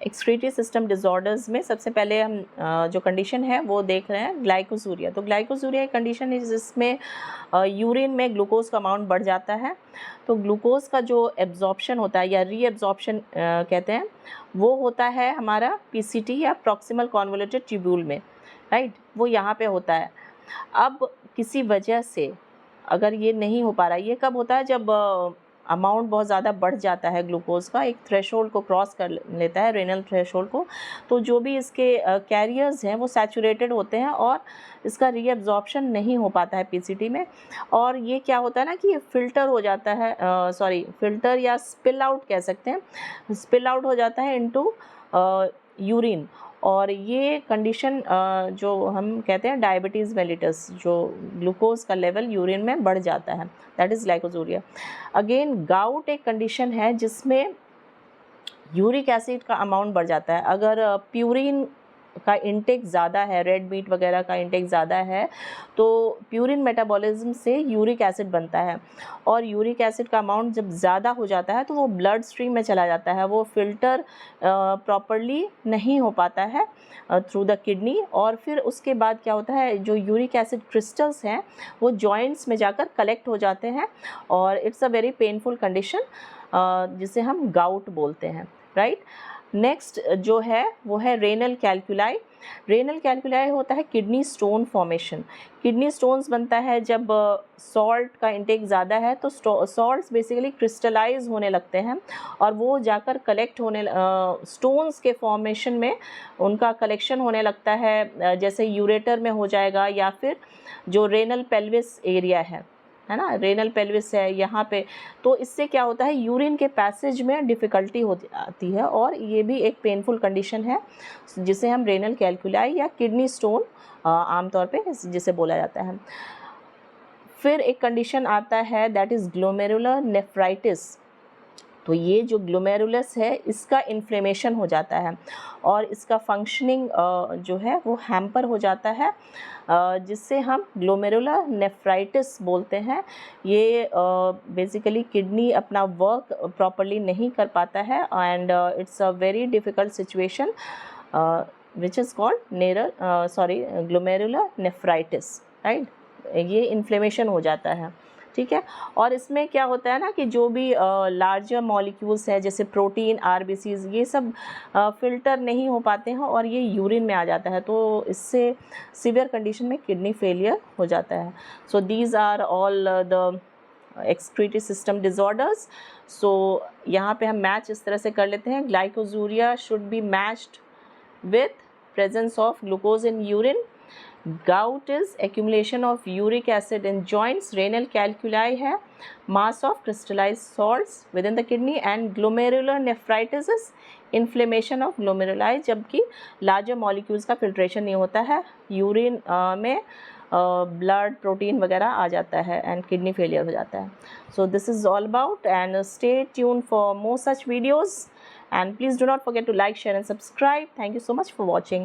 Excretory system disorders में सबसे पहले हम जो कंडीशन है वो देख रहे हैं ग्लाइकोसूरिया। तो ग्लाइकोसूरिया एक कंडीशन है जिसमें यूरिन में ग्लूकोज का अमाउंट बढ़ जाता है। तो ग्लूकोज का जो एब्जॉर्प्शन होता है या रीएब्जॉर्प्शन कहते हैं, वो होता है हमारा पीसीटी या प्रॉक्सिमल कॉन्वोल्यूटेड ट्यूब्यूल में, राइट, वो यहाँ पे होता है। अब किसी वजह से अगर ये नहीं हो पा रहा, ये कब होता है जब अमाउंट बहुत ज़्यादा बढ़ जाता है ग्लूकोज का, एक थ्रेशोल्ड को क्रॉस कर लेता है, रेनल थ्रेशोल्ड को, तो जो भी इसके कैरियर्स हैं वो सैचुरेटेड होते हैं और इसका रीअब्जॉर्प्शन नहीं हो पाता है पीसीटी में। और ये क्या होता है ना कि ये फ़िल्टर हो जाता है, फ़िल्टर या स्पिल आउट कह सकते हैं, स्पिल आउट हो जाता है इनटू यूरिन। और ये कंडीशन जो हम कहते हैं डायबिटीज़ मेलिटस, जो ग्लूकोज का लेवल यूरिन में बढ़ जाता है, that is glycosuria. Again gout एक कंडीशन है जिसमें यूरिक एसिड का अमाउंट बढ़ जाता है। अगर प्यूरिन का इंटेक ज़्यादा है, रेड मीट वगैरह का इंटेक ज़्यादा है, तो प्यूरिन मेटाबॉलिज्म से यूरिक एसिड बनता है, और यूरिक एसिड का अमाउंट जब ज़्यादा हो जाता है तो वो ब्लड स्ट्रीम में चला जाता है, वो फ़िल्टर प्रॉपरली नहीं हो पाता है थ्रू द किडनी, और फिर उसके बाद क्या होता है, जो यूरिक एसिड क्रिस्टल्स हैं वो जॉइंट्स में जाकर कलेक्ट हो जाते हैं, और it's a very painful condition जिसे हम गाउट बोलते हैं, राइट। नेक्स्ट जो है वो है रेनल कैल्कुलाई। रेनल कैल्कुलाई होता है kidney stone formation. Kidney stones बनता है जब सॉल्ट का इंटेक ज़्यादा है, तो सॉल्ट्स बेसिकली क्रिस्टलाइज होने लगते हैं और वो जाकर कलेक्ट होने, स्टोन्स के फॉर्मेशन में उनका कलेक्शन होने लगता है, जैसे यूरेटर में हो जाएगा, या फिर जो रेनल पेल्विस एरिया है ना, रेनल पेल्विस है यहाँ पे। तो इससे क्या होता है, यूरिन के पैसेज में डिफ़िकल्टी हो आती है, और ये भी एक पेनफुल कंडीशन है जिसे हम रेनल कैल्कुलाई या किडनी स्टोन आमतौर पे जिसे बोला जाता है। फिर एक कंडीशन आता है दैट इज़ ग्लोमेरुलर नेफ्राइटिस। तो ये जो ग्लोमेरुलस है इसका इन्फ्लेमेशन हो जाता है और इसका फंक्शनिंग जो है वो हैम्पर हो जाता है, जिससे हम ग्लोमेरुलर नेफ्राइटिस बोलते हैं। ये बेसिकली किडनी अपना वर्क प्रॉपरली नहीं कर पाता है, and it's a very difficult situation which is called glomerular nephritis, right. ये इन्फ्लेमेशन हो जाता है, ठीक है। और इसमें क्या होता है ना कि जो भी लार्जर मॉलिक्यूल्स है जैसे प्रोटीन, आरबीसीज, ये सब फ़िल्टर नहीं हो पाते हैं और ये यूरिन में आ जाता है, तो इससे सीवियर कंडीशन में किडनी फेलियर हो जाता है। So these are all the excretory system disorders. So यहाँ पे हम मैच इस तरह से कर लेते हैं, glycosuria should be matched with presence of glucose in urine. Gout is accumulation of uric acid in joints. Renal calculi है mass of crystallized salts within the kidney, and glomerular nephritis is inflammation of glomeruli, जबकि larger molecules का filtration नहीं होता है, urine में blood protein वगैरह आ जाता है एंड किडनी फेलियर हो जाता है। So this is all about, and stay tune for more such videos, and please do not forget to like, share and subscribe. Thank you so much for watching.